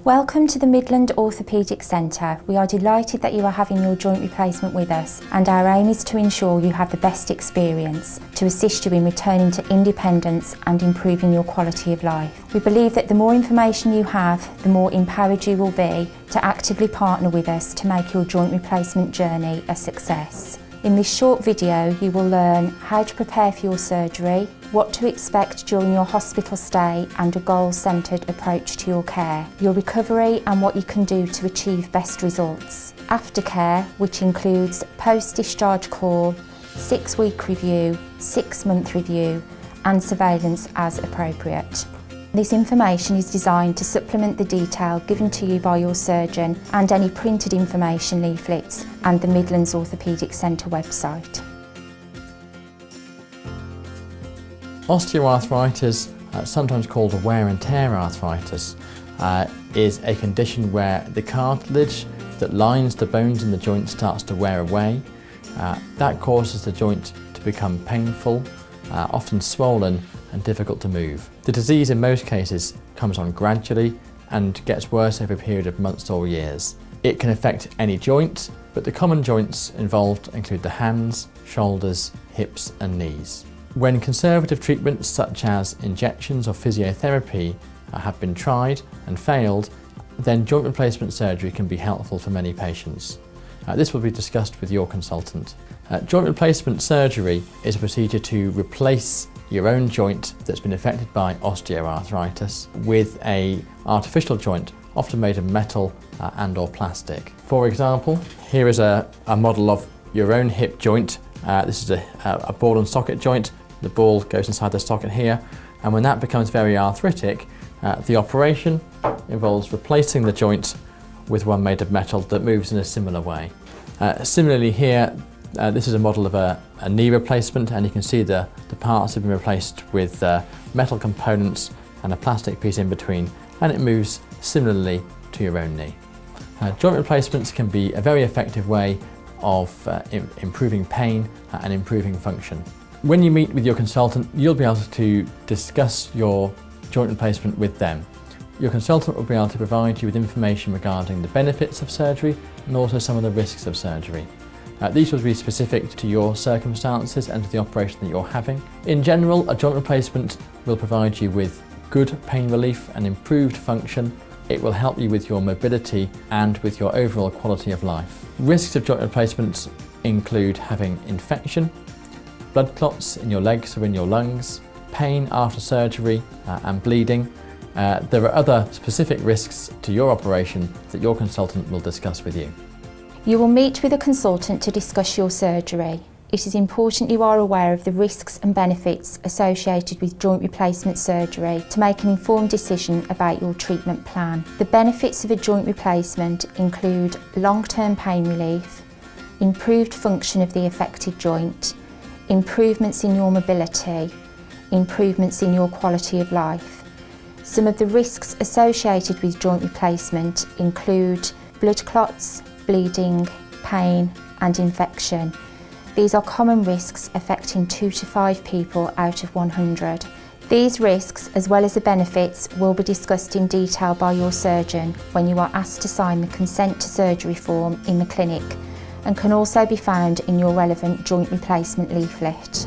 Welcome to the Midland Orthopaedic Centre. We are delighted that you are having your joint replacement with us, and our aim is to ensure you have the best experience to assist you in returning to independence and improving your quality of life. We believe that the more information you have, the more empowered you will be to actively partner with us to make your joint replacement journey a success. In this short video, you will learn how to prepare for your surgery, what to expect during your hospital stay and a goal-centred approach to your care, your recovery and what you can do to achieve best results, aftercare, which includes post-discharge call, 6-week review, 6-month review and surveillance as appropriate. This information is designed to supplement the detail given to you by your surgeon and any printed information leaflets and the Midlands Orthopaedic Centre website. Osteoarthritis, sometimes called wear and tear arthritis, is a condition where the cartilage that lines the bones in the joint starts to wear away. That causes the joint to become painful, often swollen and difficult to move. The disease in most cases comes on gradually and gets worse over a period of months or years. It can affect any joint, but the common joints involved include the hands, shoulders, hips and knees. When conservative treatments such as injections or physiotherapy have been tried and failed, then joint replacement surgery can be helpful for many patients. This will be discussed with your consultant. Joint replacement surgery is a procedure to replace your own joint that's been affected by osteoarthritis with an artificial joint, often made of metal and or plastic. For example, here is a model of your own hip joint. This is a ball and socket joint. The ball goes inside the socket here, and when that becomes very arthritic, the operation involves replacing the joint with one made of metal that moves in a similar way. Similarly here, this is a model of a knee replacement, and you can see the parts have been replaced with metal components and a plastic piece in between, and it moves similarly to your own knee. Joint replacements can be a very effective way of improving pain and improving function. When you meet with your consultant, you'll be able to discuss your joint replacement with them. Your consultant will be able to provide you with information regarding the benefits of surgery and also some of the risks of surgery. These will be specific to your circumstances and to the operation that you're having. In general, a joint replacement will provide you with good pain relief and improved function. It will help you with your mobility and with your overall quality of life. Risks of joint replacements include having infection, blood clots in your legs or in your lungs, pain after surgery and bleeding. There are other specific risks to your operation that your consultant will discuss with you. You will meet with a consultant to discuss your surgery. It is important you are aware of the risks and benefits associated with joint replacement surgery to make an informed decision about your treatment plan. The benefits of a joint replacement include long-term pain relief, improved function of the affected joint, improvements in your mobility, improvements in your quality of life. Some of the risks associated with joint replacement include blood clots, bleeding, pain and infection. These are common risks affecting 2 to 5 people out of 100. These risks, as well as the benefits, will be discussed in detail by your surgeon when you are asked to sign the consent to surgery form in the clinic, and can also be found in your relevant joint replacement leaflet.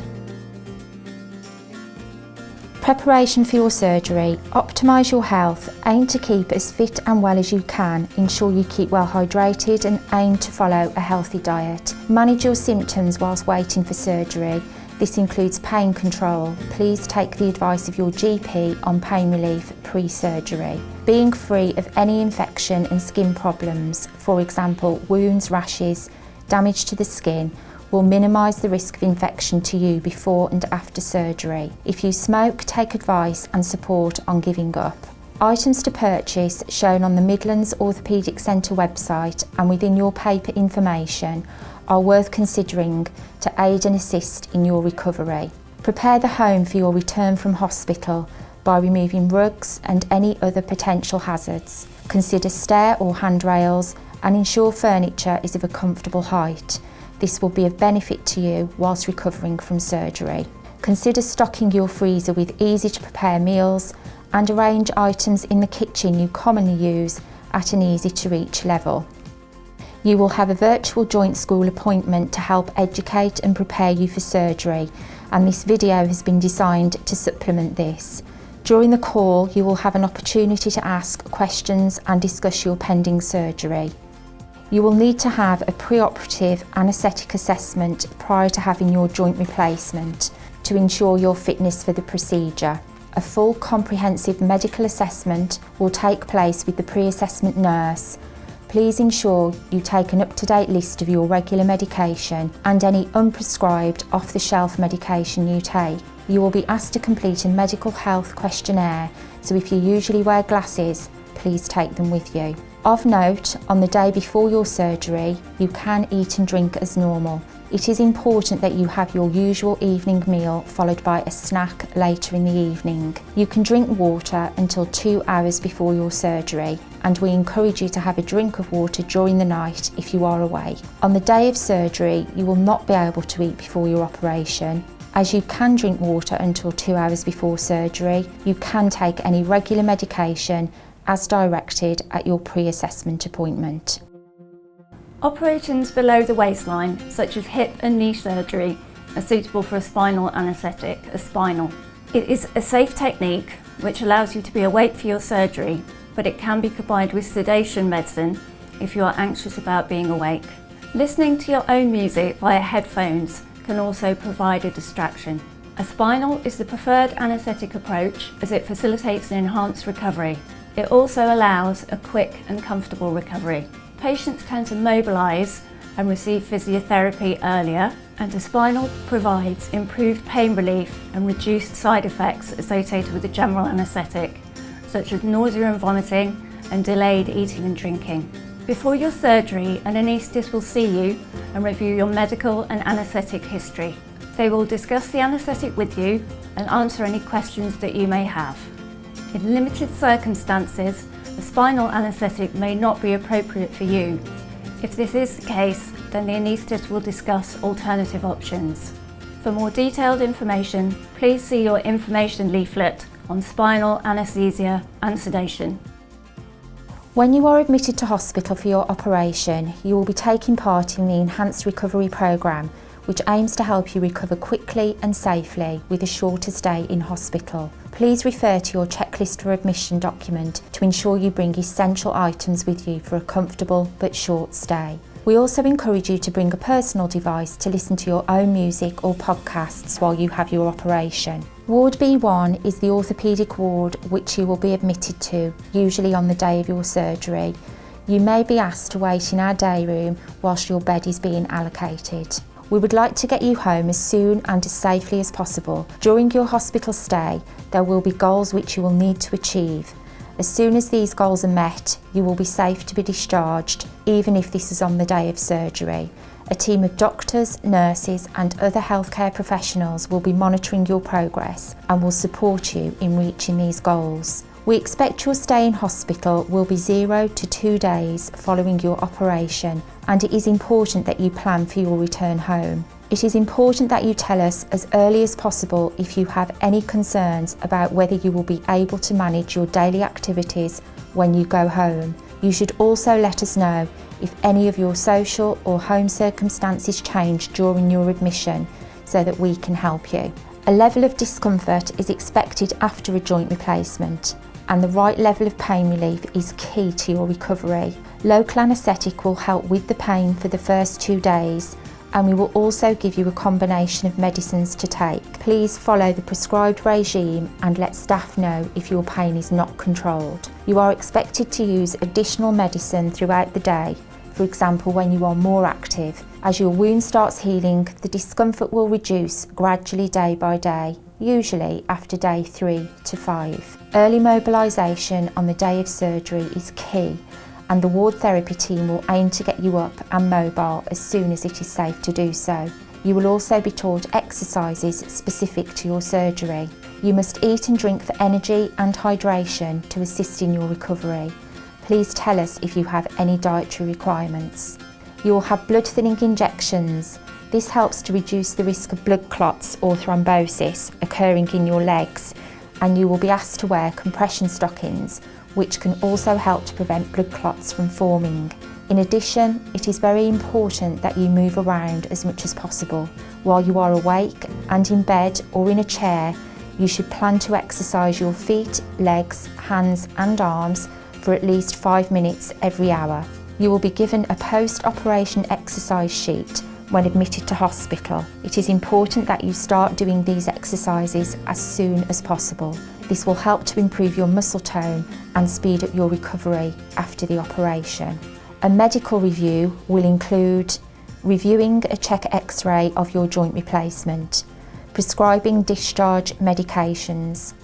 Preparation for your surgery. Optimise your health. Aim to keep as fit and well as you can. Ensure you keep well hydrated and aim to follow a healthy diet. Manage your symptoms whilst waiting for surgery. This includes pain control. Please take the advice of your GP on pain relief pre-surgery. Being free of any infection and skin problems, for example wounds, rashes, damage to the skin, will minimise the risk of infection to you before and after surgery. If you smoke, take advice and support on giving up. Items to purchase shown on the Midlands Orthopaedic Centre website and within your paper information are worth considering to aid and assist in your recovery. Prepare the home for your return from hospital by removing rugs and any other potential hazards. Consider stair or handrails and ensure furniture is of a comfortable height. This will be of benefit to you whilst recovering from surgery. Consider stocking your freezer with easy to prepare meals and arrange items in the kitchen you commonly use at an easy to reach level. You will have a virtual joint school appointment to help educate and prepare you for surgery, and this video has been designed to supplement this. During the call, you will have an opportunity to ask questions and discuss your pending surgery. You will need to have a pre-operative anaesthetic assessment prior to having your joint replacement to ensure your fitness for the procedure. A full comprehensive medical assessment will take place with the pre-assessment nurse. Please ensure you take an up-to-date list of your regular medication and any unprescribed off-the-shelf medication you take. You will be asked to complete a medical health questionnaire, so if you usually wear glasses, please take them with you. Of note, on the day before your surgery, you can eat and drink as normal. It is important that you have your usual evening meal followed by a snack later in the evening. You can drink water until 2 hours before your surgery, and we encourage you to have a drink of water during the night if you are away. On the day of surgery, you will not be able to eat before your operation. As you can drink water until 2 hours before surgery, you can take any regular medication as directed at your pre-assessment appointment. Operations below the waistline, such as hip and knee surgery, are suitable for a spinal anaesthetic, a spinal. It is a safe technique which allows you to be awake for your surgery, but it can be combined with sedation medicine if you are anxious about being awake. Listening to your own music via headphones can also provide a distraction. A spinal is the preferred anaesthetic approach as it facilitates an enhanced recovery. It also allows a quick and comfortable recovery. Patients tend to mobilise and receive physiotherapy earlier, and a spinal provides improved pain relief and reduced side effects associated with the general anaesthetic, such as nausea and vomiting and delayed eating and drinking. Before your surgery, an anaesthetist will see you and review your medical and anaesthetic history. They will discuss the anaesthetic with you and answer any questions that you may have. In limited circumstances, a spinal anaesthetic may not be appropriate for you. If this is the case, then the anaesthetist will discuss alternative options. For more detailed information, please see your information leaflet on spinal anaesthesia and sedation. When you are admitted to hospital for your operation, you will be taking part in the Enhanced Recovery Programme, which aims to help you recover quickly and safely with a shorter stay in hospital. Please refer to your checklist for admission document to ensure you bring essential items with you for a comfortable but short stay. We also encourage you to bring a personal device to listen to your own music or podcasts while you have your operation. Ward B1 is the orthopaedic ward which you will be admitted to, usually on the day of your surgery. You may be asked to wait in our day room whilst your bed is being allocated. We would like to get you home as soon and as safely as possible. During your hospital stay, there will be goals which you will need to achieve. As soon as these goals are met, you will be safe to be discharged, even if this is on the day of surgery. A team of doctors, nurses and other healthcare professionals will be monitoring your progress and will support you in reaching these goals. We expect your stay in hospital will be 0 to 2 days following your operation, and it is important that you plan for your return home. It is important that you tell us as early as possible if you have any concerns about whether you will be able to manage your daily activities when you go home. You should also let us know if any of your social or home circumstances change during your admission so that we can help you. A level of discomfort is expected after a joint replacement, and the right level of pain relief is key to your recovery. Local anaesthetic will help with the pain for the first 2 days, and we will also give you a combination of medicines to take. Please follow the prescribed regime and let staff know if your pain is not controlled. You are expected to use additional medicine throughout the day, for example when you are more active. As your wound starts healing, the discomfort will reduce gradually day by day, usually after day 3 to 5. Early mobilisation on the day of surgery is key, and the ward therapy team will aim to get you up and mobile as soon as it is safe to do so. You will also be taught exercises specific to your surgery. You must eat and drink for energy and hydration to assist in your recovery. Please tell us if you have any dietary requirements. You will have blood thinning injections, This helps to reduce the risk of blood clots or thrombosis occurring in your legs, and you will be asked to wear compression stockings, which can also help to prevent blood clots from forming. In addition, it is very important that you move around as much as possible. While you are awake and in bed or in a chair, you should plan to exercise your feet, legs, hands and arms for at least 5 minutes every hour. You will be given a post-operation exercise sheet when admitted to hospital. It is important that you start doing these exercises as soon as possible. This will help to improve your muscle tone and speed up your recovery after the operation. A medical review will include reviewing a check X-ray of your joint replacement, prescribing discharge medications,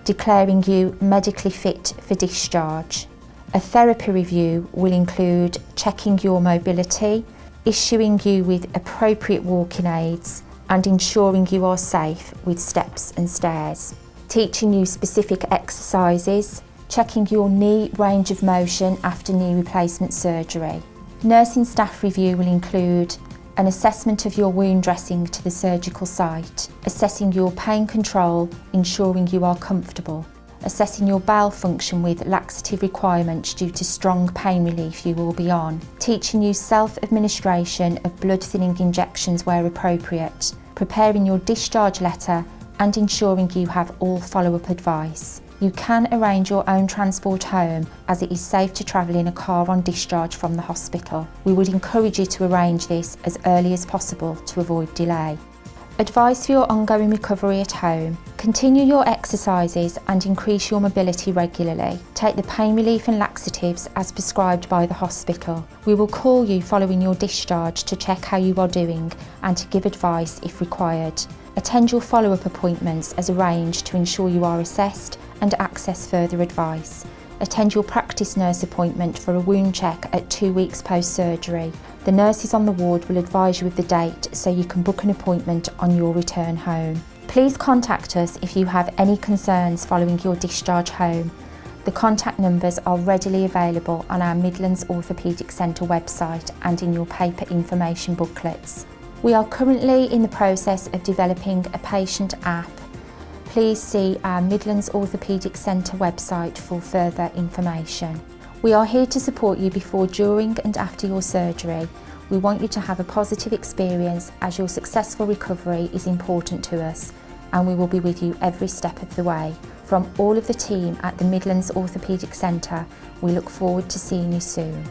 declaring you medically fit for discharge. A therapy review will include checking your mobility, issuing you with appropriate walking aids and ensuring you are safe with steps and stairs. Teaching you specific exercises, checking your knee range of motion after knee replacement surgery. Nursing staff review will include an assessment of your wound dressing to the surgical site, assessing your pain control, ensuring you are comfortable, assessing your bowel function with laxative requirements due to strong pain relief you will be on, teaching you self-administration of blood-thinning injections where appropriate, preparing your discharge letter and ensuring you have all follow-up advice. You can arrange your own transport home as it is safe to travel in a car on discharge from the hospital. We would encourage you to arrange this as early as possible to avoid delay. Advice for your ongoing recovery at home. Continue your exercises and increase your mobility regularly. Take the pain relief and laxatives as prescribed by the hospital. We will call you following your discharge to check how you are doing and to give advice if required. Attend your follow-up appointments as arranged to ensure you are assessed and access further advice. Attend your practice nurse appointment for a wound check at 2 weeks post-surgery. The nurses on the ward will advise you of the date so you can book an appointment on your return home. Please contact us if you have any concerns following your discharge home. The contact numbers are readily available on our Midlands Orthopaedic Centre website and in your paper information booklets. We are currently in the process of developing a patient app. Please see our Midlands Orthopaedic Centre website for further information. We are here to support you before, during and after your surgery. We want you to have a positive experience as your successful recovery is important to us, and we will be with you every step of the way. From all of the team at the Midlands Orthopaedic Centre, we look forward to seeing you soon.